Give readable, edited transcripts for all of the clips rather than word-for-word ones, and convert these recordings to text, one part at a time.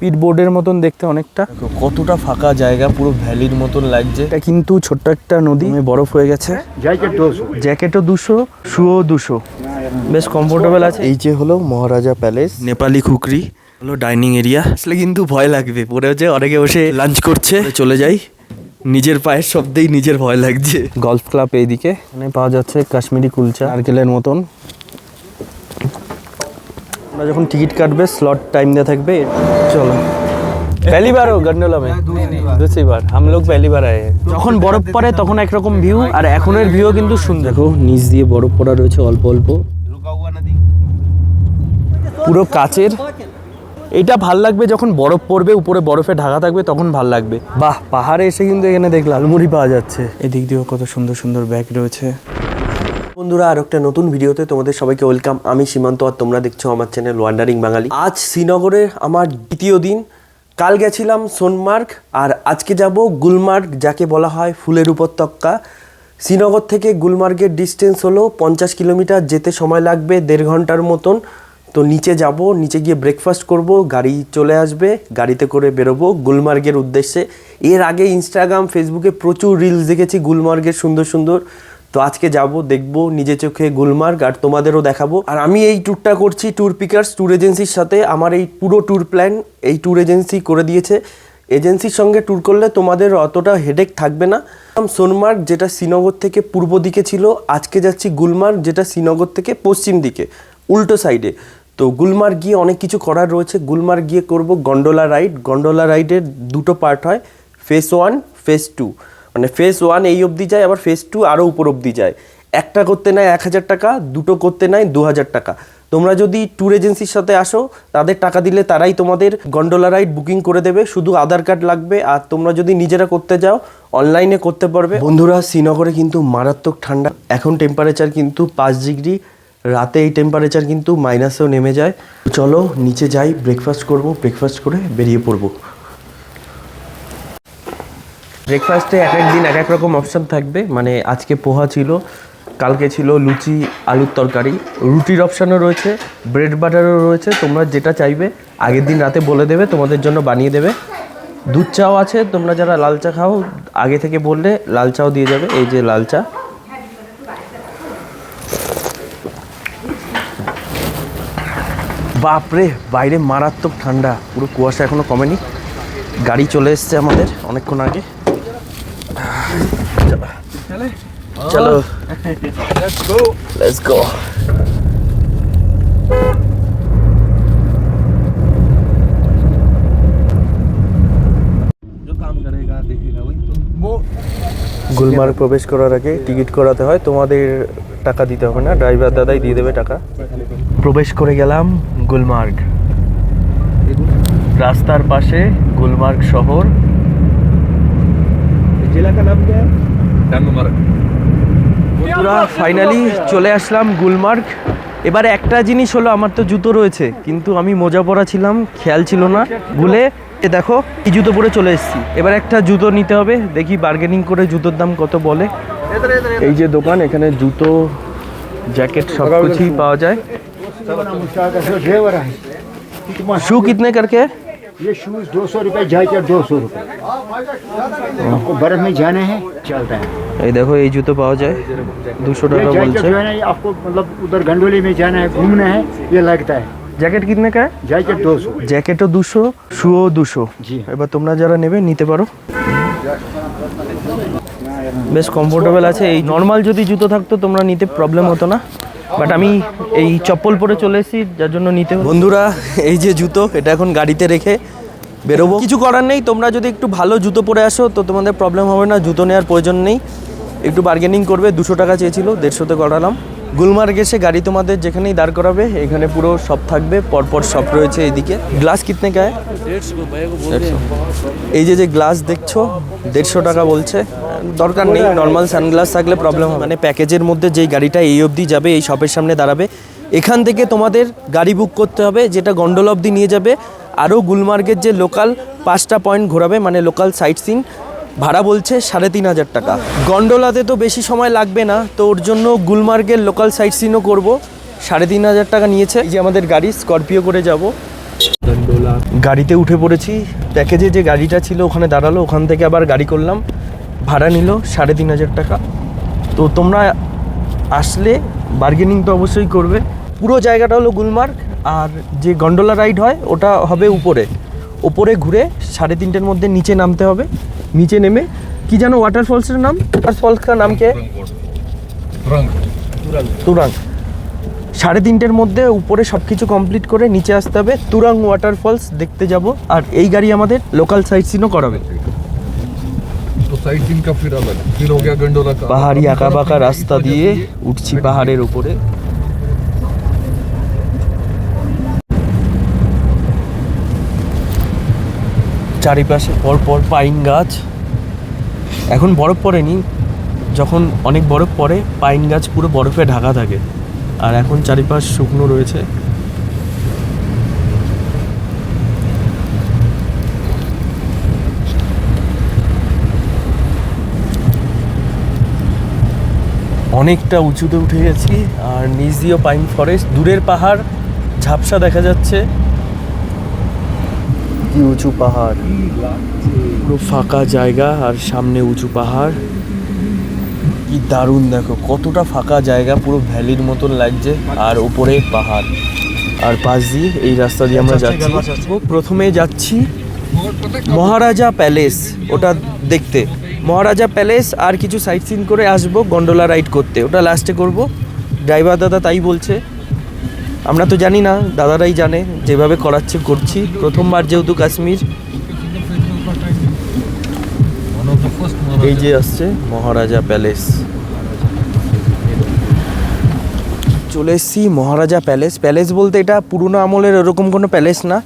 Speed বোর্ডের মতন দেখতে অনেকটা। কতটা ফাঁকা জায়গা, পুরো ভ্যালির মতন লাগছে। এটা কিন্তু ছোট্ট একটা নদী, বরফ হয়ে গেছে। জ্যাকেটও 200, শুও 200, বেশ কমফোর্টেবল আছে। এই যে হলো মহারাজা প্যালেস, নেপালি খুকরি হলো ডাইনিং এরিয়া। আসলে কিন্তু ভয় লাগবে, পরে হচ্ছে অনেকে বসে লাঞ্চ করছে, চলে যাই, নিজের পায়ের শব্দেই নিজের ভয় লাগছে। গলফ ক্লাব এইদিকে, এখানে পাওয়া যাচ্ছে কাশ্মীরি কুলচা নারকেলের মতন। আমরা যখন টিকিট কাটবে স্লট টাইম দেওয়া থাকবে। চলো, पहली बार हो गंडोला में? दूसरी बार। हम लोग पहली बार आए हैं। যখন বরফ পড়ে তখন একরকম ভিউ, আর এখনের ভিউ কিন্তু সুন্দর। দেখো নিচ দিয়ে বরফ পড়া রয়েছে অল্প অল্প, পুরো কাচের। এটা ভাল লাগবে যখন বরফ পড়বে, উপরে বরফে ঢাকা থাকবে, তখন ভাল লাগবে। বাহ, পাহাড়ে এসে কিন্তু এখানে দেখলাম আলমুড়ি পাওয়া যাচ্ছে। এদিক দিয়েও কত সুন্দর সুন্দর ব্যাগ রয়েছে। বন্ধুরা, আর একটা নতুন ভিডিওতে তোমাদের সবাইকে ওয়েলকাম। আমি সীমান্ত, আর তোমরা দেখছো আমার চ্যানেল ওয়ান্ডারিং বাঙালি। আজ শ্রীনগরের আমার দ্বিতীয় দিন। কাল গেছিলাম সোনমার্গ, আর আজকে যাব গুলমার্গ, যাকে বলা হয় ফুলের উপত্যকা। শ্রীনগর থেকে গুলমার্গের ডিস্টেন্স হলো 50 কিলোমিটার, যেতে সময় লাগবে 1.5 ঘন্টার মতন। তো নিচে যাব, নিচে গিয়ে ব্রেকফাস্ট করব, গাড়ি চলে আসবে, গাড়িতে করে বেরোবো গুলমার্গের উদ্দেশ্যে। এর আগে ইনস্টাগ্রাম ফেসবুকে প্রচুর রিলস দেখেছি গুলমার্গের সুন্দর সুন্দর। তো আজকে যাব, দেখবো নিজে চোখে গুলমার্গ, আর তোমাদেরও দেখাবো। আর আমি এই ট্যুরটা করছি ট্যুর পিকার্স ট্যুর এজেন্সির সাথে। আমার এই পুরো ট্যুর প্ল্যান এই ট্যুর এজেন্সি করে দিয়েছে। এজেন্সির সঙ্গে ট্যুর করলে তোমাদের অতটা হেডেক থাকবে না। সোনমার্গ, যেটা শ্রীনগর থেকে পূর্ব দিকে ছিল, আজকে যাচ্ছি গুলমার্গ, যেটা শ্রীনগর থেকে পশ্চিম দিকে, উল্টো সাইডে। তো গুলমার্গ গিয়ে অনেক কিছু করার রয়েছে। গুলমার্গ গিয়ে করব গন্ডোলা রাইড। গন্ডোলা রাইডের দুটো পার্ট হয়, ফেজ 1, ফেজ 2। মানে ফেজ 1 এই অবধি যায়, আবার ফেজ 2 আরও উপর অবধি যায়। একটা করতে নেয় 1000 টাকা, দুটো করতে নেয় 2000 টাকা। তোমরা যদি ট্যুর এজেন্সির সাথে আসো, তাদের টাকা দিলে তারাই তোমাদের গন্ডোলা রাইড বুকিং করে দেবে, শুধু আধার কার্ড লাগবে। আর তোমরা যদি নিজেরা করতে যাও, অনলাইনে করতে পারবে। বন্ধুরা, শ্রীনগরে কিন্তু মারাত্মক ঠান্ডা। এখন টেম্পারেচার কিন্তু 5 ডিগ্রি, রাতে এই টেম্পারেচার কিন্তু মাইনাসেও নেমে যায়। চলো নিচে যাই, ব্রেকফাস্ট করব, ব্রেকফাস্ট করে বেরিয়ে পড়বো। ব্রেকফাস্টে এক এক দিন এক এক রকম অপশান থাকবে। মানে আজকে পোহা ছিল, কালকে ছিল লুচি আলুর তরকারি, রুটির অপশানও রয়েছে, ব্রেড বাটারও রয়েছে। তোমরা যেটা চাইবে আগের দিন রাতে বলে দেবে, তোমাদের জন্য বানিয়ে দেবে। দুধ চাও আছে, তোমরা যারা লাল চা খাও আগে থেকে বললে লাল চাও দিয়ে যাবে। এই যে লাল চা। বাপরে, বাইরে মারাত্মক ঠান্ডা, পুরো কুয়াশা এখনো কমেনি। গাড়ি চলে এসছে আমাদের অনেকক্ষণ আগে। চলো লেটস গো। গুলমার্গ প্রবেশ করার আগে টিকিট করাতে হয়, তোমাদের টাকা দিতে হবে না, ড্রাইভার দাদাই দিয়ে দেবে টাকা। প্রবেশ করে গেলাম গুলমার্গ। রাস্তার পাশে গুলমার্গ শহর। জেলা কা নাম क्या है? বন্ধুরা, ফাইনালি চলে আসলাম গুলমার্গ। এবারে একটা জিনিস হলো, আমার তো জুতো রয়েছে, কিন্তু আমি মোজা পরা ছিলাম, খেয়াল ছিল না, ভুলে দেখো এই জুতো পরে চলে এসেছি। এবার একটা জুতো নিতে হবে, দেখি বার্গেনিং করে জুতোর দাম কত বলে। এই যে দোকান, এখানে জুতো জ্যাকেট সব কিছুই পাওয়া যায়। शू कितने करके? ये शूज 200 रुपए, जैकेट 200 रुपए। आपको बर्फ में जाना है, चलता है। এই দেখো এই জুতো পাওয়া যায়, 200 টাকা जैकेट বলছে। जो है ना, ये आपको मतलब उधर गंडोली में जाना है, घूमना है, ये लगता है। জ্যাকেট কিতনে কা? जैकेट 200। জ্যাকেটও 200, শুও 200। জি। এবার তোমরা যারা নেবে নিতে পারো, বেশ কমফোর্টেবল আছে। এই নর্মাল যদি জুতো থাকতো তোমরা নিতে প্রবলেম হতো না, বাট আমি এই চপ্পল পরে চলে এসেছি, যার জন্য নিতে। বন্ধুরা, এই যে জুতো, এটা এখন গাড়িতে রেখে বেরোবো। কিছু করার নেই, তোমরা যদি একটু ভালো জুতো পরে আসো তো তোমাদের প্রবলেম হবে না, জুতো নেওয়ার প্রয়োজন নেই। একটু বার্গেনিং করবে, 200 টাকা চেয়েছিল, 150-তে করালাম। গুলমার্গ এসে গাড়ি তোমাদের যেখানেই দাঁড় করাবে, এখানে পুরো শপ থাকবে, পরপর শপ রয়েছে এইদিকে। গ্লাস কিতনে কা? 150। এই যে যে গ্লাস দেখছো 150 টাকা বলছে, দরকার নেই, নর্মাল সানগ্লাস থাকলে প্রবলেম হবে। মানে প্যাকেজের মধ্যে যেই গাড়িটা এই অবধি যাবে, এই শপের সামনে দাঁড়াবে, এখান থেকে তোমাদের গাড়ি বুক করতে হবে, যেটা গন্ডোলা অবধি নিয়ে যাবে। আরও গুলমার্গের যে লোকাল 5টা পয়েন্ট ঘোরাবে, মানে লোকাল সাইট সিন। ভাড়া বলছে 3500 টাকা। গন্ডোলাতে তো বেশি সময় লাগবে না, তো ওর জন্য গুলমার্গের লোকাল সাইট সিনও করবো। 3500 টাকা নিয়েছে। এই যে আমাদের গাড়ি, স্করপিও করে যাব। গন্ডোলা গাড়িতে উঠে পড়েছি। প্যাকেজে যে গাড়িটা ছিল ওখানে দাঁড়ালো, ওখান থেকে আবার গাড়ি করলাম, ভাড়া নিল 3,500 টাকা। তো তোমরা আসলে বার্গেনিং তো অবশ্যই করবে। পুরো জায়গাটা হলো গুলমার্গ, আর যে গন্ডোলা রাইড হয় ওটা হবে ওপরে ঘুরে 3:30-র মধ্যে নিচে নামতে হবে। নিচে নেমে কি যেন ওয়াটারফলসের নাম, ওয়াটারফলস का नाम क्या है? তুরাং। 3:30-র মধ্যে উপরে সব কিছু কমপ্লিট করে নিচে আসতে হবে, তুরাং ওয়াটারফলস দেখতে যাব। আর এই গাড়ি আমাদের লোকাল সাইট সিনও করাবে। तो साइड सीन का फिर अलग, फिर हो गया गंडोला का পাহাড়ি আঁকা বাঁকা রাস্তা দিয়ে উঠছি পাহাড়ের উপরে। চারিপাশে পরপর পাইন গাছ। এখন বরফ পড়েনি, যখন অনেক বরফ পড়ে পাইন গাছ পুরো বরফে ঢাকা থাকে, আর এখন চারিপাশ শুকনো রয়েছে। অনেকটা উঁচুতে উঠে গেছি, আর নিচ দিয়েও পাইন ফরেস্ট, দূরের পাহাড় ঝাপসা দেখা যাচ্ছে। কি উঁচু পাহাড়, পুরো ফাঁকা জায়গা আর সামনে উঁচু পাহাড়। কি দারুণ, দেখো কতটা ফাঁকা জায়গা, পুরো ভ্যালির মতন লাগছে, আর ওপরে পাহাড়, আর পাশ দিয়ে এই রাস্তা দিয়ে আমরা যাচ্ছি। প্রথমে যাচ্ছি মহারাজা প্যালেস, ওটা দেখতে। মহারাজা প্যালেস আর কিছু সাইট সিন করে আসবো, গন্ডোলা রাইড করতে, ওটা লাস্টে করব। ড্রাইভার দাদা তাই বলছে, আমরা তো জানি না, দাদারাই জানে, যেভাবে করাচ্ছে করছি। প্রথমবার যেহেতু কাশ্মীর। এই যে আসছে মহারাজা প্যালেস, চলে এসছি মহারাজা প্যালেস। প্যালেস বলতে এটা পুরনো আমলের ওরকম কোনো প্যালেস না,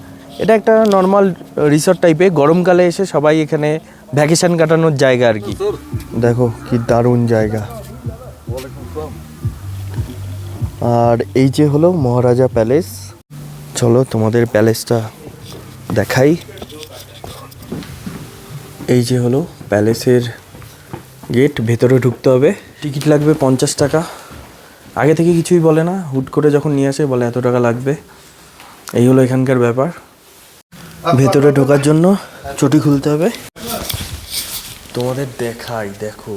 এটা একটা নর্মাল রিসর্ট টাইপের। গরমকালে এসে সবাই এখানে ভ্যাকেশন কাটানোর জায়গা আর কি। দেখো কি দারুণ জায়গা। আর এই যে হলো মহারাজা প্যালেস। চলো তোমাদের প্যালেসটা দেখাই। এই যে হলো প্যালেসের গেট, ভেতরে ঢুকতে হবে, টিকিট লাগবে 50 টাকা। আগে থেকে কিছুই বলে না, হুট করে যখন নিয়ে আসে বলে এত টাকা লাগবে। এই হলো এখানকার ব্যাপার। ভেতরে ঢোকার জন্য চটি খুলতে হবে। তোমাদের দেখাই, দেখো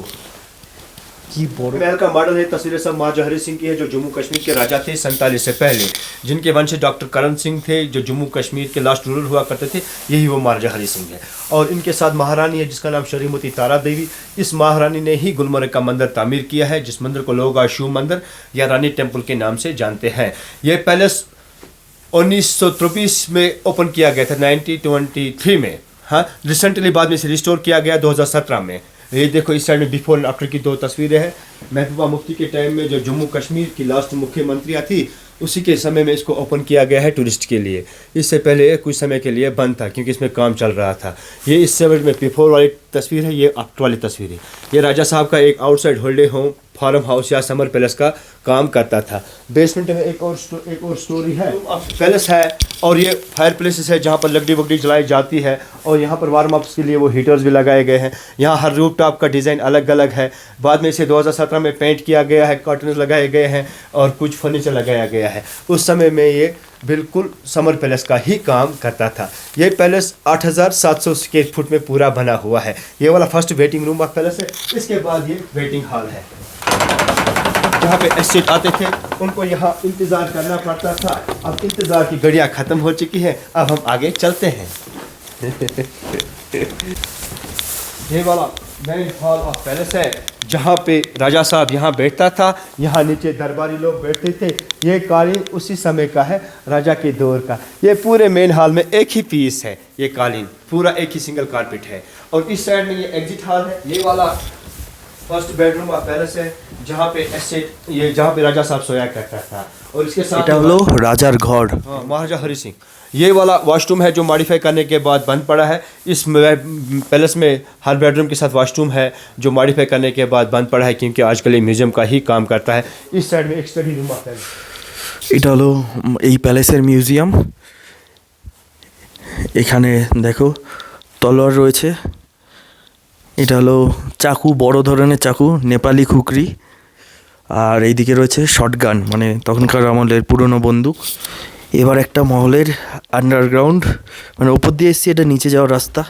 की बोरो महल का मॉडल है। तस्वीरें सब महाराजा हरि सिंह की है, जो जम्मू कश्मीर के राजा थे 47 से पहले, जिनके वंश डॉक्टर करण सिंह थे, जो जम्मू कश्मीर के लास्ट रूलर हुआ करते थे। यही वो महाराजा हरि सिंह है। और इनके साथ महारानी है जिसका नाम श्रीमती तारा देवी। इस महारानी ने ही गुलमर्ग का मंदिर तामीर किया है, जिस मंदिर को लोग आज शिव मंदिर या रानी टेम्पल के नाम से जानते हैं। ये पैलेस 1923 में ओपन किया गया था, 1923 में। हाँ, रिसेंटली बाद में इसे रिस्टोर किया गया 2017 में। ये देखो इस साइड में बिफोर एंड आफ्टर की 2 तस्वीरें हैं। महबूबा मुफ्ती के टाइम में जो जम्मू कश्मीर की लास्ट मुख्यमंत्री थी, उसी के समय में इसको ओपन किया गया है टूरिस्ट के लिए। इससे पहले कुछ समय के लिए बंद था क्योंकि इसमें काम चल रहा था। ये इस समय में बिफोर वाली तस्वीर है, ये आफ्टर वाली तस्वीर है। ये राजा साहब का एक आउटसाइड होल्डे होम, फार्म हाउस या समर पैलेस का काम करता था। बेसमेंट में एक और स्टोरी है, पैलेस है, और ये फायर प्लेसेस है जहाँ पर लकड़ी वकड़ी जलाई जाती है। और यहाँ पर वार्म अप्स के लिए वो हीटर्स भी लगाए गए हैं। यहाँ हर रूफ टॉप का डिज़ाइन अलग अलग है। बाद में इसे 2017 में पेंट किया गया है, कर्टन्स लगाए गए हैं और कुछ फर्नीचर लगाया गया है। उस समय में ये बिल्कुल समर पैलेस का ही काम करता था। ये पैलेस 8700 स्क्वायर फुट में पूरा बना हुआ है। ये वाला first waiting room of palace है। इसके बाद ये वेटिंग हॉल है, जहाँ पे एस्टेट आते थे उनको यहाँ इंतज़ार करना पड़ता था। अब इंतज़ार की घड़ियाँ ख़त्म हो चुकी हैं, अब हम आगे चलते हैं। ये वाला मेन हॉल ऑफ पैलेस है, जहाँ पे राजा साहब यहाँ बैठता था। यहाँ नीचे दरबारी लोग बैठते थे। ये कालीन उसी समय का है, राजा के दौर का। ये पूरे मेन हॉल में एक ही पीस है, ये कालीन पूरा एक ही सिंगल कारपेट है। और इस साइड में ये एग्जिट हॉल है। ये वाला फर्स्ट बेडरूम ऑफ पैलेस है, जहाँ पे एस्टेट, ये जहाँ पे राजा साहब सोया करता था। और इसके साथ এটা হলো রাজার ঘর। हाँ, महाराजा हरि सिंह। ये वाला वॉशरूम है जो मॉडिफाई करने के बाद बंद पड़ा है। इस पैलेस में हर बेडरूम के साथ वॉशरूम है जो मॉडिफाई करने के बाद बंद पड़ा है, क्योंकि आजकल ये म्यूजियम का ही काम करता है। इस साइड में एक स्टडी रूम आता है। এটা হলো এই প্যালেসের মিউজিয়াম। এখানে দেখো তলোয়ার রয়েছে। এটা হলো চাকু, বড় ধরনের চাকু, নেপালি খুকরি। আর এইদিকে রয়েছে শটগান, মানে তখনকার আমলের পুরনো বন্দুক। এবার একটা মহলের আন্ডারগ্রাউন্ড মানে ওপর দিয়ে এসছি, এটা নিচে যাওয়ার রাস্তা।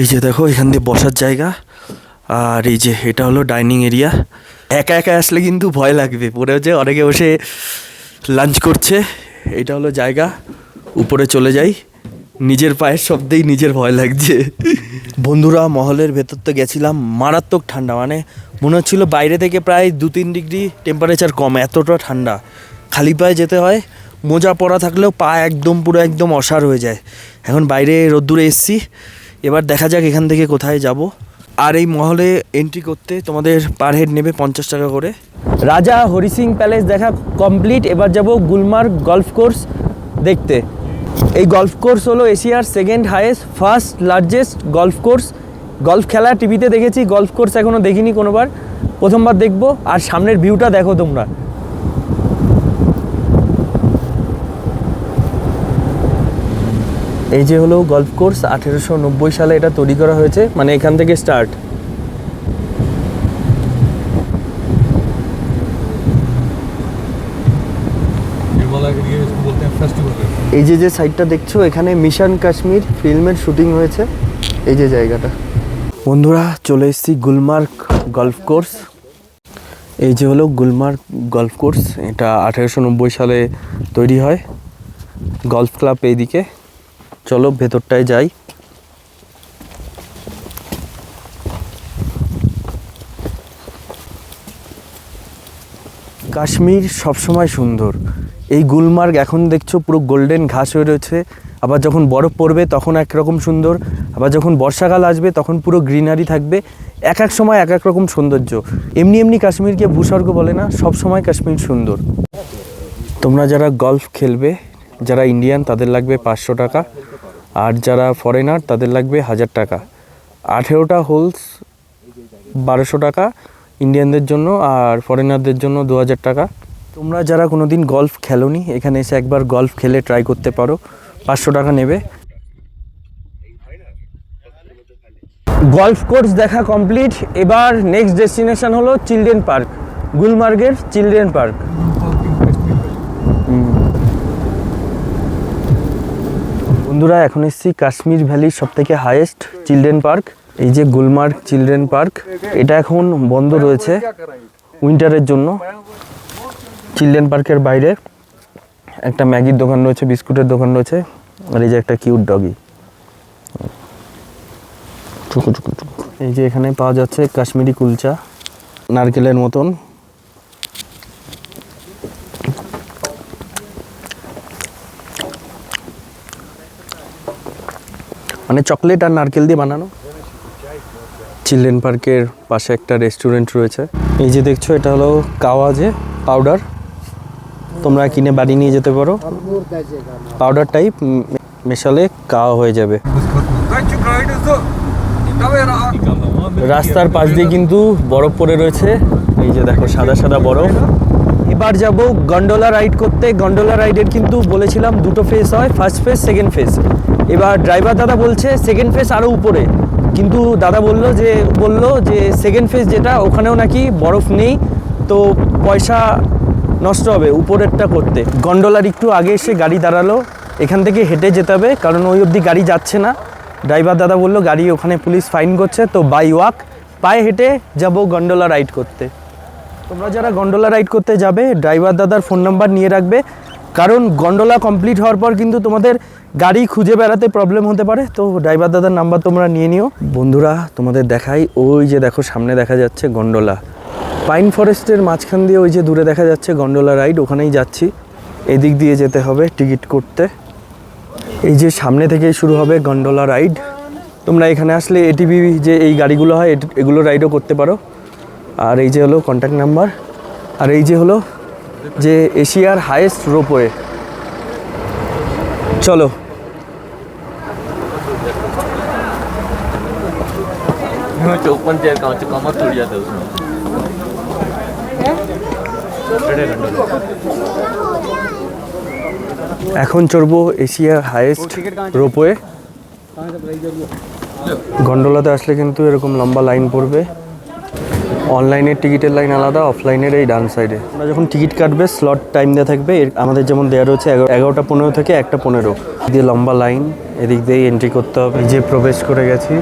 এই যে দেখো এখান দিয়ে বসার জায়গা, আর এই যে এটা হলো ডাইনিং এরিয়া। একা একা আসলে কিন্তু ভয় লাগবে, পরে হচ্ছে অনেকে বসে লাঞ্চ করছে। এটা হলো জায়গা, উপরে চলে যাই, নিজের পায়ের শব্দেই নিজের ভয় লাগছে। বন্ধুরা মহলের ভেতর তো গেছিলাম, মারাত্মক ঠান্ডা, মানে মনে হচ্ছিলো বাইরে থেকে প্রায় 2-3 ডিগ্রি টেম্পারেচার কম, এতটা ঠান্ডা। খালি পায়ে যেতে হয়, মোজা পরা থাকলেও পা একদম পুরো একদম অসাড় হয়ে যায়। এখন বাইরে রোদ্দুরে এসছি, এবার দেখা যাক এখান থেকে কোথায় যাব। আর এই মহলে এন্ট্রি করতে তোমাদের পার হেড নেবে 50 টাকা করে। রাজা হরি সিং প্যালেস দেখা কমপ্লিট, এবার যাব গুলমার্গ গলফ কোর্স দেখতে। এই গলফ কোর্স হলো এশিয়ার second highest first largest golf course. Golf খেলা টিভিতে দেখেছি, গলফ কোর্স এখনও দেখিনি কোনোবার, প্রথমবার দেখব। আর সামনের ভিউটা দেখো তোমরা, এই যে হলো গলফ কোর্স। 1890 সালে এটা তৈরি করা হয়েছে, মানে এখান থেকে স্টার্ট। ये वाला एरिया इसको बोलते हैं फेस्टिवल। এই যে যে সাইডটা দেখছো, এখানে মিশন কাশ্মীর ফিল্মের শুটিং হয়েছে, এই যে জায়গাটা। বন্ধুরা চলে এসেছি গুলমার্গ গলফ কোর্স। এই যে হলো গুলমার্গ গলফ কোর্স, এটা 1890 সালে তৈরি হয়। গলফ ক্লাব এইদিকে, চলো ভেতরটায় যাই। কাশ্মীর সবসময় সুন্দর। এই গুলমার্গ এখন দেখছো পুরো গোল্ডেন ঘাস হয়ে রয়েছে, আবার যখন বরফ পড়বে তখন একরকম সুন্দর, আবার যখন বর্ষাকাল আসবে তখন পুরো গ্রিনারি থাকবে। এক এক সময় এক এক রকম সৌন্দর্য। এমনি এমনি কাশ্মীরকে ভূস্বর্গ বলে না, সব সময় কাশ্মীর সুন্দর। তোমরা যারা গলফ খেলবে, যারা ইন্ডিয়ান তাদের লাগবে 500 টাকা, আর যারা ফরেনার তাদের লাগবে 1000 টাকা। 18টা হোলস 1200 টাকা ইন্ডিয়ানদের জন্য, আর ফরেনারদের জন্য 2000 টাকা। তোমরা যারা কোনো দিন গলফ খেলোনি, এখানে এসে একবার গলফ খেলে ট্রাই করতে পারো, 500 টাকা নেবে। গলফ কোর্স দেখা কমপ্লিট, এবার নেক্সট ডেস্টিনেশন হলো চিলড্রেন পার্ক, গুলমার্গের চিলড্রেন পার্ক। বন্ধুরা এখন এসেছি কাশ্মীর ভ্যালির সবথেকে হাইয়েস্ট চিলড্রেন পার্ক, এই যে গুলমার্গ চিলড্রেন পার্ক। এটা এখন বন্ধ রয়েছে উইন্টারের জন্য। চিলড্রেন পার্কের বাইরে একটা ম্যাগির দোকান রয়েছে, বিস্কুটের দোকান রয়েছে, আর এই যে একটা কিউট ডগি। এই যে এখানে পাওয়া যাচ্ছে কাশ্মীরি কুলচা, নারকেলের মতন। মানে চকলেট আর নারকেল দিয়ে বানানো। চিলড্রেন পার্কের পাশে একটা রেস্টুরেন্ট রয়েছে। এই যে দেখছো এটা হলো কাওয়াজে পাউডার, তোমরা কিনে বাড়ি নিয়ে যেতে পারো। পাউডার টাইপ মেশালে কাওয়া হয়ে যাবে। রাস্তার পাশ দিয়ে কিন্তু বরফ পড়ে রয়েছে, এই যে দেখো সাদা সাদা বরফ। এবার যাব গন্ডোলা রাইড করতে। গন্ডোলা রাইডের কিন্তু বলেছিলাম দুটো ফেজ হয়, ফার্স্ট ফেজ সেকেন্ড ফেজ। এবার ড্রাইভার দাদা বলছে সেকেন্ড ফেজ আরও উপরে, কিন্তু দাদা বলল যে সেকেন্ড ফেজ যেটা ওখানেও নাকি বরফ নেই, তো পয়সা নষ্ট হবে উপরেরটা করতে। গন্ডোলার একটু আগে এসে গাড়ি দাঁড়ালো, এখান থেকে হেঁটে যেতে হবে, কারণ ওই অবধি গাড়ি যাচ্ছে না। ড্রাইভার দাদা বললো গাড়ি ওখানে পুলিশ ফাইন করছে, তো বাই ওয়াক পায়ে হেঁটে যাব গন্ডোলা রাইড করতে। তোমরা যারা গন্ডোলা রাইড করতে যাবে ড্রাইভার দাদার ফোন নাম্বার নিয়ে রাখবে, কারণ গন্ডোলা কমপ্লিট হওয়ার পর কিন্তু তোমাদের গাড়ি খুঁজে বেড়াতে প্রবলেম হতে পারে, তো ড্রাইভার দাদার নাম্বার তোমরা নিয়ে নিও। বন্ধুরা তোমাদের দেখাই, ওই যে দেখো সামনে দেখা যাচ্ছে গন্ডোলা। পাইন ফরেস্টের মাঝখান দিয়ে ওই যে দূরে দেখা যাচ্ছে গন্ডোলা রাইড, ওখানেই যাচ্ছি। এদিক দিয়ে যেতে হবে টিকিট করতে। এই যে সামনে থেকেই শুরু হবে গন্ডোলা রাইড। তোমরা এখানে আসলে এটিভি যে এই গাড়িগুলো হয় এগুলো রাইডও করতে পারো। আর এই যে হলো কন্ট্যাক্ট নাম্বার, আর এই যে হলো যে এশিয়ার হাইয়েস্ট রোপওয়ে। চলো এখন চড়বো এশিয়ার হাইয়েস্ট রোপওয়ে। গন্ডোলাতে আসলে কিন্তু এরকম লম্বা লাইন পড়বে, অনলাইনের টিকিটের লাইন আলাদা, অফলাইনের এই ডান সাইডে। তোমরা যখন টিকিট কাটবে স্লট টাইম দেওয়া থাকবে, আমাদের যেমন দেওয়া রয়েছে 11:15 থেকে 1:15 দিয়ে লম্বা লাইন, এদিক দিয়ে এন্ট্রি করতে হবে। এই যে প্রবেশ করে গেছি,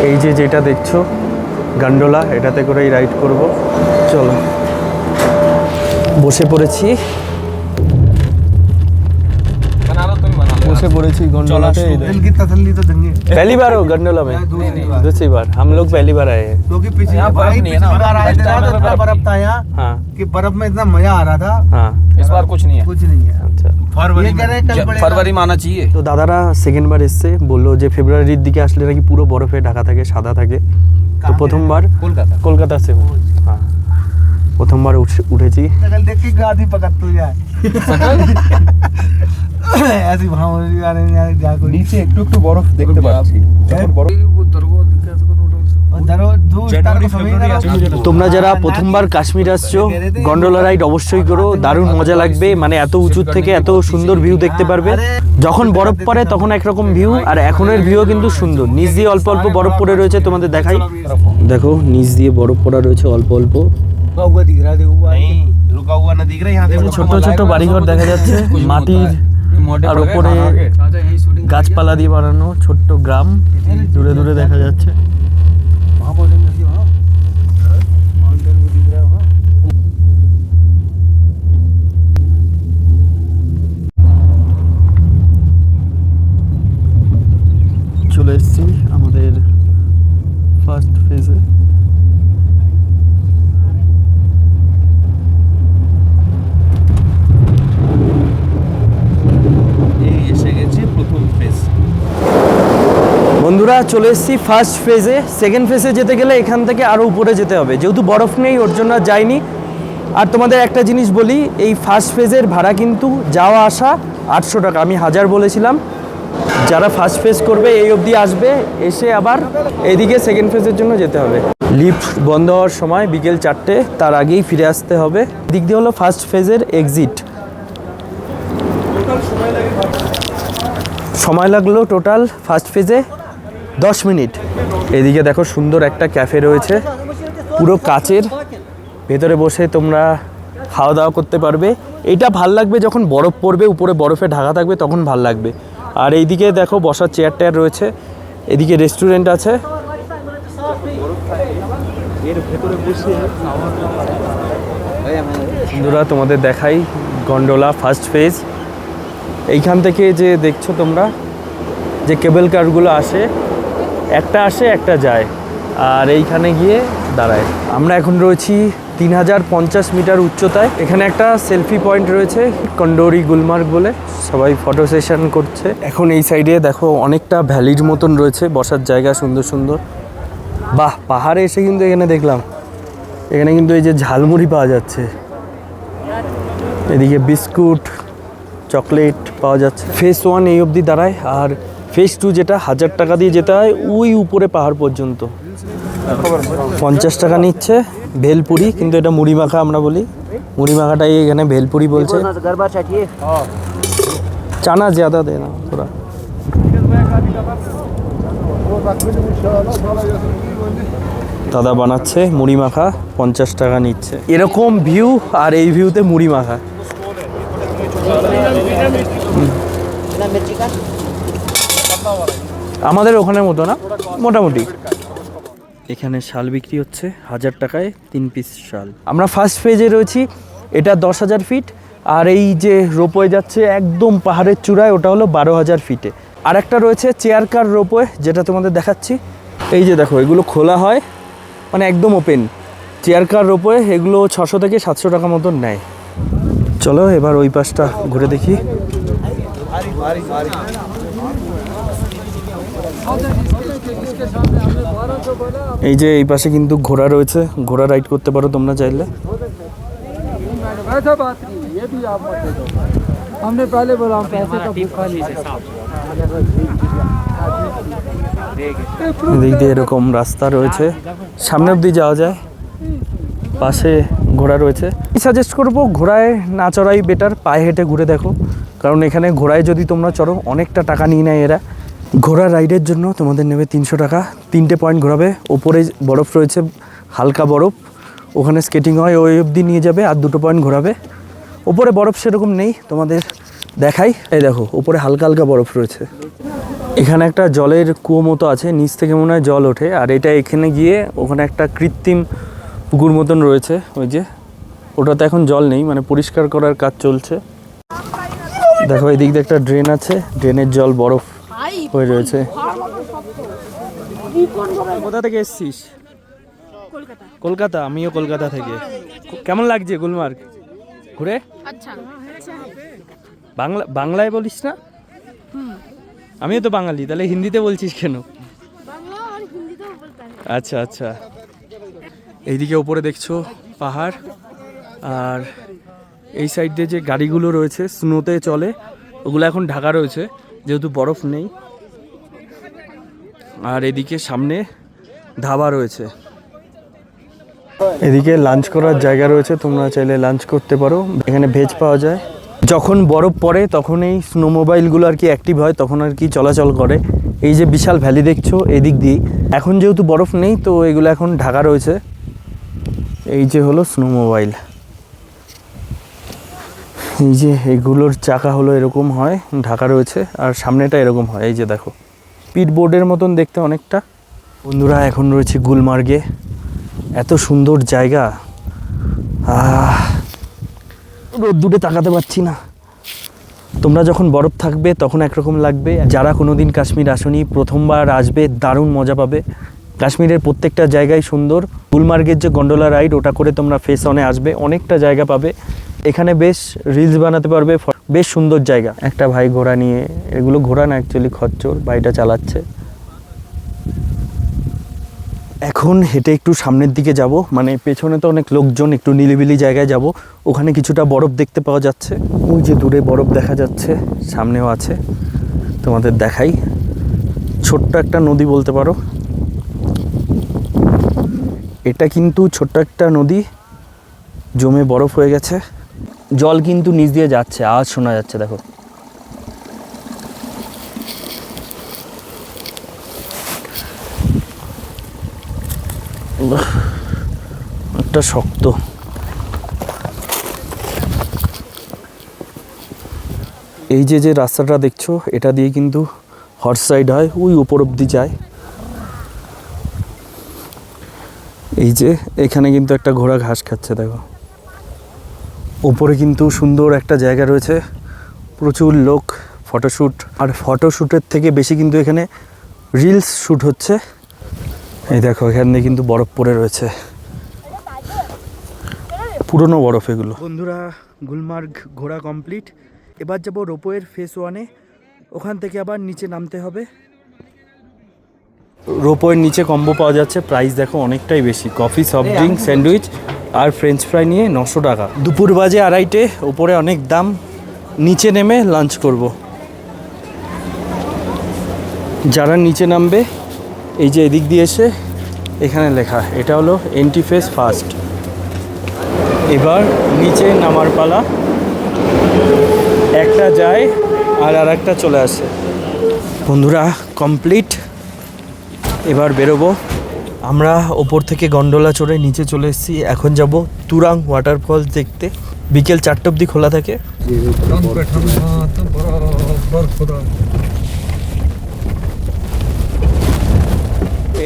এই যে যেটা দেখছো গান্ডোলা, এটাতে করেই রাইড করব। চলো, বসে পড়েছি, गंडोला दिल की तसल्ली तो देंगे। पहली बार हो गंडोला में? दूसरी बार। हम लोग पहली बार आए हैं। क्योंकि पिछली बार आए थे ना, तो इतना बर्फ था यहाँ हाँ कि बर्फ में इतना मजा आ रहा था। हाँ, इस बार कुछ नहीं है। कुछ नहीं है। আচ্ছা। ये कह रहे हैं कल पड़ेगा। फरवरी में आना चाहिए। তো দাদারা সেকেন্ড বার এসছে, বললো যে ফেব্রুয়ারির দিকে আসলে নাকি পুরো বরফে ঢাকা থাকে, সাদা থাকে। তো প্রথমবার কলকাতা से हूँ। हाँ, প্রথমবার উঠেছি। कल देख के गाड़ी पकड़ तू जाए ऐसी भाव जा कोई नीचे একটু একটু বরফ দেখতে পাচ্ছি। যখন বরফ তোমরা যারা প্রথমবার কাশ্মীর আসছো, গন্ডোলা রাইড অবশ্যই করো, দারুণ মজা লাগবে। মানে এত উঁচু থেকে এত সুন্দর ভিউ দেখতে পারবে। যখন বরফ পড়ে তখন একরকম ভিউ, আর এখনের ভিউ কিন্তু সুন্দর। নিচ দিয়ে অল্প অল্প বরফ পড়ে রয়েছে, তোমাদের দেখাই। দেখো নিচ দিয়ে বরফ পড়া রয়েছে অল্প অল্প। ছোট ছোট বাড়িঘর দেখা যাচ্ছে, মাটির আর উপরে গাছপালা দিয়ে বানানো ছোট্ট গ্রাম দূরে দূরে দেখা যাচ্ছে। চলে এসেছি আমাদের ফার্স্ট ফেজে। বন্ধুরা চলে এসেছি ফার্স্ট ফেজে। সেকেন্ড ফেজে যেতে গেলে এখান থেকে আরও উপরে যেতে হবে, যেহেতু বরফ নেই ওর জন্য আর যাইনি। আর তোমাদের একটা জিনিস বলি, এই ফার্স্ট ফেজের ভাড়া কিন্তু যাওয়া আসা 800 টাকা। আমি 1000 বলেছিলাম। যারা ফার্স্ট ফেজ করবে এই অবধি আসবে, এসে আবার এদিকে সেকেন্ড ফেজের জন্য যেতে হবে। লিফট বন্ধ হওয়ার সময় বিকেল 4টে, তার আগেই ফিরে আসতে হবে। দিক দিয়ে হলো ফার্স্ট ফেজের এক্সিট। সময় লাগলো টোটাল ফার্স্ট ফেজে 10 মিনিট। এদিকে দেখো সুন্দর একটা ক্যাফে রয়েছে, পুরো কাচের, ভেতরে বসে তোমরা খাওয়া দাওয়া করতে পারবে। এটা ভাল লাগবে যখন বরফ পড়বে, উপরে বরফে ঢাকা থাকবে, তখন ভাল লাগবে। আর এইদিকে দেখো বসার চেয়ার টেয়ার রয়েছে, এদিকে রেস্টুরেন্ট আছে। বন্ধুরা তোমাদের দেখাই গন্ডোলা ফার্স্ট ফেজ। এইখান থেকে যে দেখছো তোমরা যে কেবল কারগুলো আসে, একটা আসে একটা যায়, আর এইখানে গিয়ে দাঁড়ায়। আমরা এখন রয়েছি 3050 মিটার উচ্চতায়। এখানে একটা সেলফি পয়েন্ট রয়েছে, কন্ডোরি গুলমার্গ বলে, সবাই ফটো সেশন করছে। এখন এই সাইডে দেখো অনেকটা ভ্যালির মতন রয়েছে, বসার জায়গা সুন্দর সুন্দর। বাহ, পাহাড়ে এসে কিন্তু এখানে দেখলাম, এখানে কিন্তু এই যে ঝালমুড়ি পাওয়া যাচ্ছে, এদিকে বিস্কুট চকলেট পাওয়া যাচ্ছে। ফেজ 1 এই অবধি দাঁড়ায়, আর ফেজ 2 যেটা 1000 টাকা দিয়ে যেতে হয় ওই উপরে পাহাড় পর্যন্ত। 50 টাকা নিচ্ছে ভেলপুরি, কিন্তু এটা মুড়ি মাখা আমরা বলি, মুড়ি মাখাটাই এখানে ভেলপুরি বলছে। চানা জ্যাদা দে না তোরা। দাদা বানাচ্ছে মুড়ি মাখা, 50 টাকা নিচ্ছে। এরকম ভিউ, আর এই ভিউতে মুড়ি মাখা। আমাদের ওখানের মতো না মোটামুটি। এখানে শাল বিক্রি হচ্ছে 1000 টাকায় 3 পিস শাল। আমরা ফার্স্ট ফেজে রয়েছি, এটা 10,000 ফিট। আর এই যে রোপওয়ে যাচ্ছে একদম পাহাড়ের চূড়ায়, ওটা হলো 12,000 ফিটে। আর একটা রয়েছে চেয়ার কার রোপওয়ে, যেটা তোমাদের দেখাচ্ছি। এই যে দেখো, এগুলো খোলা হয়, মানে একদম ওপেন চেয়ার কার রোপওয়ে। এগুলো 600 থেকে 700 টাকা মতন নেয়। চলো এবার ওই পাশটা ঘুরে দেখি। এই যে এই পাশে কিন্তু ঘোড়া রয়েছে, ঘোড়া রাইড করতে পারো তোমরা চাইলে। এদিক দিয়ে এরকম রাস্তা রয়েছে, সামনে অব্দি যাওয়া যায়, পাশে ঘোড়া রয়েছে। সাজেস্ট করবো ঘোড়ায় না চড়াই বেটার, পায়ে হেঁটে ঘুরে দেখো। কারণ এখানে ঘোড়ায় যদি তোমরা চড়ো অনেকটা টাকা নিয়ে নেয় এরা। ঘোড়া রাইডের জন্য তোমাদের নেবে 300 টাকা। 3টে পয়েন্ট ঘোরাবে, ওপরে বরফ রয়েছে, হালকা বরফ, ওখানে স্কেটিং হয়, ওই অবধি নিয়ে যাবে আর 2টো পয়েন্ট ঘোরাবে। ওপরে বরফ সেরকম নেই, তোমাদের দেখাই। এই দেখো ওপরে হালকা হালকা বরফ রয়েছে। এখানে একটা জলের কুয়ো মতো আছে, নিচ থেকে মনে হয় জল ওঠে। আর এটা এখানে গিয়ে ওখানে একটা কৃত্রিম পুকুর মতন রয়েছে, ওই যে ওটাতে এখন জল নেই, মানে পরিষ্কার করার কাজ চলছে। দেখো এই দিক দিয়ে একটা ড্রেন আছে, ড্রেনের জল বরফ হয়ে রয়েছে। কোথা থেকে এসছিস? কলকাতা। আমিও কলকাতা থেকে। কেমন লাগছে গুলমার্গ ঘুরে? আচ্ছা বাংলায় বলিস না? আমিও তো বাঙালি, তাহলে হিন্দিতে বলছিস কেন? বাংলা আর হিন্দিতেও বলতে পারি। আচ্ছা আচ্ছা। এইদিকে ওপরে দেখছো পাহাড়, আর এই সাইড দিয়ে যে গাড়িগুলো রয়েছে স্নোতে চলে, ওগুলো এখন ঢাকা রয়েছে যেহেতু বরফ নেই। আর এদিকে সামনে ধাবা রয়েছে। এদিকে লাঞ্চ করার জায়গা রয়েছে, তোমরা চাইলে লাঞ্চ করতে পারো। এখানে ভেজ পাওয়া যায়। যখন বরফ পড়ে তখন এই স্নো মোবাইলগুলো আর কি অ্যাক্টিভ হয়, তখন আর কি চলাচল করে। এই যে বিশাল ভ্যালি দেখছো এদিক দিয়ে, এখন যেহেতু বরফ নেই তো এগুলো এখন ঢাকা রয়েছে। এই যে হলো স্নো মোবাইল, এই যে এগুলোর চাকা হলো এরকম হয়, ঢাকা রয়েছে, আর সামনেটা এরকম হয়। এই যে দেখো স্পিড বোর্ডের মতন দেখতে অনেকটা। বন্ধুরা এখন রয়েছে গুলমার্গে, এত সুন্দর জায়গা, রোদ্দুরে তাকাতে পারছি না। তোমরা যখন বরফ থাকবে তখন একরকম লাগবে, যারা কোনোদিন কাশ্মীর আসনি প্রথমবার আসবে দারুণ মজা পাবে। কাশ্মীরের প্রত্যেকটা জায়গায় সুন্দর। গুলমার্গের যে গন্ডোলা রাইড ওটা করে তোমরা ফেস অনে আসবে, অনেকটা জায়গা পাবে এখানে, বেশ রিলস বানাতে পারবে, বেশ সুন্দর জায়গা। একটা ভাই ঘোড়া নিয়ে, এগুলো ঘোড়া না অ্যাকচুয়ালি খচ্চর, ভাইটা চালাচ্ছে। এখন হেঁটে একটু সামনের দিকে যাব, মানে পেছনে তো অনেক লোকজন, একটু নিলিবিলি জায়গায় যাব। ওখানে কিছুটা বরফ দেখতে পাওয়া যাচ্ছে, ওই যে দূরে বরফ দেখা যাচ্ছে, সামনেও আছে, তোমাদের দেখাই। ছোট্ট একটা নদী বলতে পারো এটা, কিন্তু ছোট্ট একটা নদী জমে বরফ হয়ে গেছে। জল কিন্তু নিচ দিয়ে যাচ্ছে, আওয়াজ শোনা যাচ্ছে দেখো। একটা শক্ত। এই যে যে রাস্তাটা দেখছো এটা দিয়ে কিন্তু হর্স রাইড হয়, ওই উপর অব্দি যায়। এই যে এখানে কিন্তু একটা ঘোড়া ঘাস খাচ্ছে দেখো। ওপরে কিন্তু সুন্দর একটা জায়গা রয়েছে, প্রচুর লোক ফটোশ্যুট, আর ফটোশ্যুটের থেকে বেশি কিন্তু এখানে রিলস শ্যুট হচ্ছে। এই দেখো এখানে কিন্তু বরফ পড়ে রয়েছে, পুরনো বরফ এগুলো। বন্ধুরা গুলমার্গ ঘোরা কমপ্লিট, এবার যাবো রোপওয়ের ফেস 1-এ, ওখান থেকে আবার নিচে নামতে হবে। রোপওয়ের নিচে কম্বো পাওয়া যাচ্ছে, প্রাইস দেখো অনেকটাই বেশি। কফি, সফট ড্রিঙ্ক, স্যান্ডউইচ আর ফ্রেঞ্চ ফ্রাই নিয়ে 900 টাকা। দুপুর বাজে 2:30, ওপরে অনেক দাম। নিচে নেমে লাঞ্চ করব। যারা নিচে নামবে এই যে এদিক দিয়ে এসে এখানে লেখা, এটা হলো এন্ট্রি ফেস ফার্স্ট। এবার নিচে নামার পালা, একটা যায় আর একটা চলে আসে। বন্ধুরা কমপ্লিট, এবার বেরোবো। আমরা ওপর থেকে গন্ডোলা চড়ে নিচে চলে এসেছি, এখন যাব তুরাং ওয়াটারফল দেখতে। বিকেল 4টা অবধি খোলা থাকে।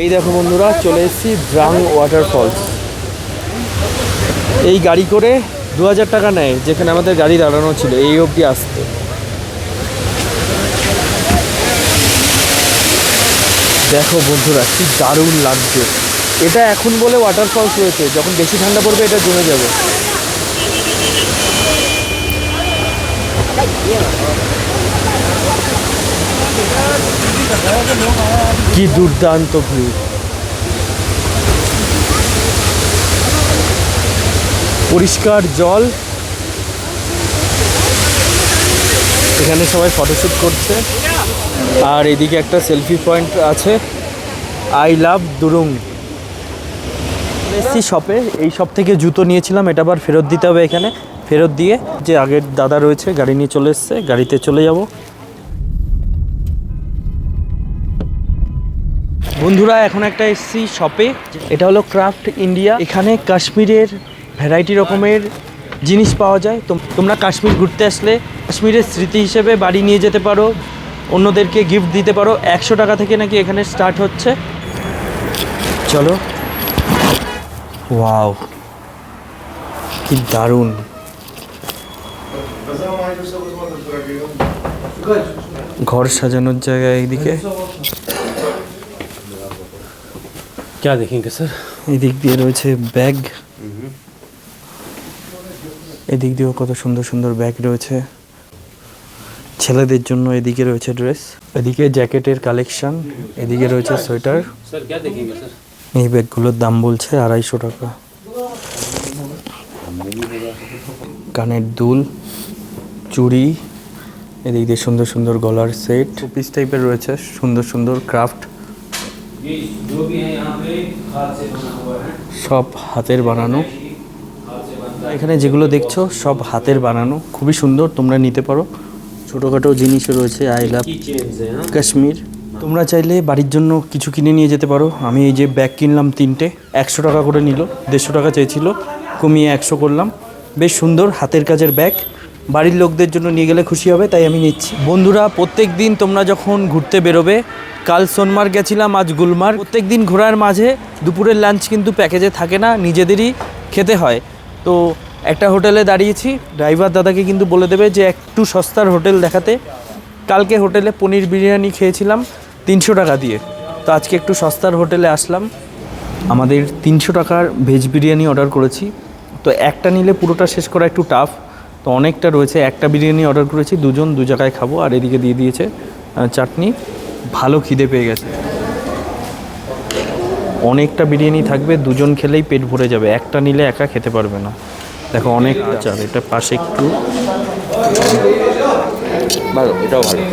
এই দেখো বন্ধুরা চলে এসেছি ড্রাং ওয়াটারফলস। এই গাড়ি করে 2000 টাকা নেয়, যেখানে আমাদের গাড়ি দাঁড়ানো ছিল, এই অবধি আসতে। দেখো বন্ধুরা কি দারুণ লাগছে। এটা এখন বলে ওয়াটারফলস রয়েছে, যখন বেশি ঠান্ডা পড়বে এটা জমে যাবে। কি দুর্দান্ত ভিউ। পরিষ্কার জল, এখানে সবাই ফটোশ্যুট করছে। আর এদিকে একটা সেলফি পয়েন্ট আছে, আই লাভ দুরুং। এসছি শপে, এই শপ থেকে জুতো নিয়েছিলাম, এটা আবার ফেরত দিতে হবে। এখানে ফেরত দিয়ে যে আগের দাদা রয়েছে গাড়ি নিয়ে চলে এসছে, গাড়িতে চলে যাব। বন্ধুরা এখন একটা এসছি শপে, এটা হলো ক্রাফট ইন্ডিয়া। এখানে কাশ্মীরের ভ্যারাইটি রকমের জিনিস পাওয়া যায়। তোমরা কাশ্মীর ঘুরতে আসলে কাশ্মীরের স্মৃতি হিসেবে বাড়ি নিয়ে যেতে পারো, অন্যদেরকে গিফট দিতে পারো। 100 টাকা থেকে নাকি এখানে স্টার্ট হচ্ছে। চলো। ওয়াও, কি দারুণ। ঘর সাজানোর জায়গা এইদিকে। क्या देखेंगे सर? এদিক দিয়ে রয়েছে ব্যাগ, এদিক দিয়েও কত সুন্দর সুন্দর ব্যাগ রয়েছে। ছেলেদের জন্য এদিকে রয়েছে ড্রেস, এদিকে জ্যাকেটের কালেকশন, এদিকে রয়েছে সোয়েটার। सर क्या देखेंगे सर? এই ব্যাগগুলোর দাম বলছে 250 টাকা। কানের দুল, চুড়ি, এদিক দিয়ে সুন্দর সুন্দর গলার সেট, পিস টাইপের রয়েছে সুন্দর সুন্দর ক্রাফট। সব হাতের বানানো। এখানে যেগুলো দেখছো সব হাতের বানানো, খুবই সুন্দর, তোমরা নিতে পারো। ছোটোখাটো জিনিসও রয়েছে। I love Kashmir. তোমরা চাইলে বাড়ির জন্য কিছু কিনে নিয়ে যেতে পারো। আমি এই যে ব্যাগ কিনলাম 3টে, 100 টাকা করে নিল। 150 টাকা চেয়েছিল, কমিয়ে 100 করলাম। বেশ সুন্দর হাতের কাজের ব্যাগ, বাড়ির লোকদের জন্য নিয়ে গেলে খুশি হবে, তাই আমি নিচ্ছি। বন্ধুরা, প্রত্যেক দিন তোমরা যখন ঘুরতে বেরোবে, কাল সোনমার্গ গেছিলাম, আজ গুলমার্গ, প্রত্যেক দিন ঘোরার মাঝে দুপুরের লাঞ্চ কিন্তু প্যাকেজে থাকে না, নিজেদেরই খেতে হয়। তো একটা হোটেলে দাঁড়িয়েছি, ড্রাইভার দাদাকে কিন্তু বলে দেবে যে একটু সস্তার হোটেল দেখাতে। কালকে হোটেলে পনির বিরিয়ানি খেয়েছিলাম 300 টাকা দিয়ে, তো আজকে একটু সস্তার হোটেলে আসলাম। আমাদের 300 টাকার ভেজ বিরিয়ানি অর্ডার করেছি, তো একটা নিলে পুরোটা শেষ করা একটু টাফ, তো অনেকটা রয়েছে। একটা বিরিয়ানি অর্ডার করেছি, দুজন দু জায়গায় খাবো। আর এদিকে দিয়ে দিয়েছে চাটনি। ভালো খিদে পেয়ে গেছে, অনেকটা বিরিয়ানি থাকবে, দুজন খেলেই পেট ভরে যাবে, একটা নিলে একা খেতে পারবে না। দেখো অনেক আচার, এটা পাশে একটু ভালো, এটাও ভালো।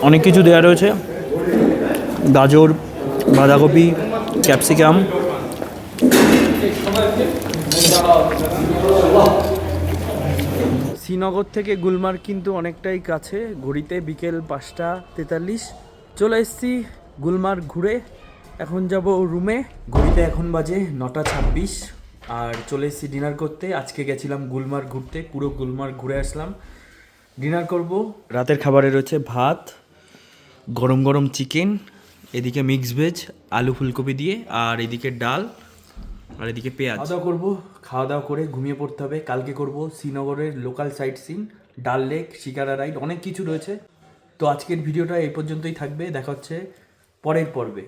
অনেক কিছু দেওয়া রয়েছে, গাজর, বাঁধাকপি, ক্যাপসিকাম। শ্রীনগর থেকে গুলমার্গ কিন্তু অনেকটাই কাছে, ঘড়িতে বিকেল 5:43। চলে এসেছি গুলমার্গ ঘুরে, এখন যাব রুমে। ঘড়িতে এখন বাজে 9:26 আর চলে এসেছি ডিনার করতে। আজকে গেছিলাম গুলমার্গ ঘুরতে, পুরো গুলমার্গ ঘুরে আসলাম। ডিনার করব। রাতের খাবারে রয়েছে ভাত, গরম গরম চিকেন, এদিকে মিক্স ভেজ আলু ফুলকপি দিয়ে, আর এদিকে ডাল, আর এদিকে পেঁয়াজ। খাওয়া দাওয়া করবো, খাওয়া দাওয়া করে ঘুমিয়ে পড়তে হবে। কালকে করব শ্রীনগরের লোকাল সাইট সিন, ডাল লেক, শিকারা রাইড, অনেক কিছু রয়েছে। তো আজকের ভিডিওটা এই পর্যন্তই থাকবে, দেখা হচ্ছে পরের পর্বে।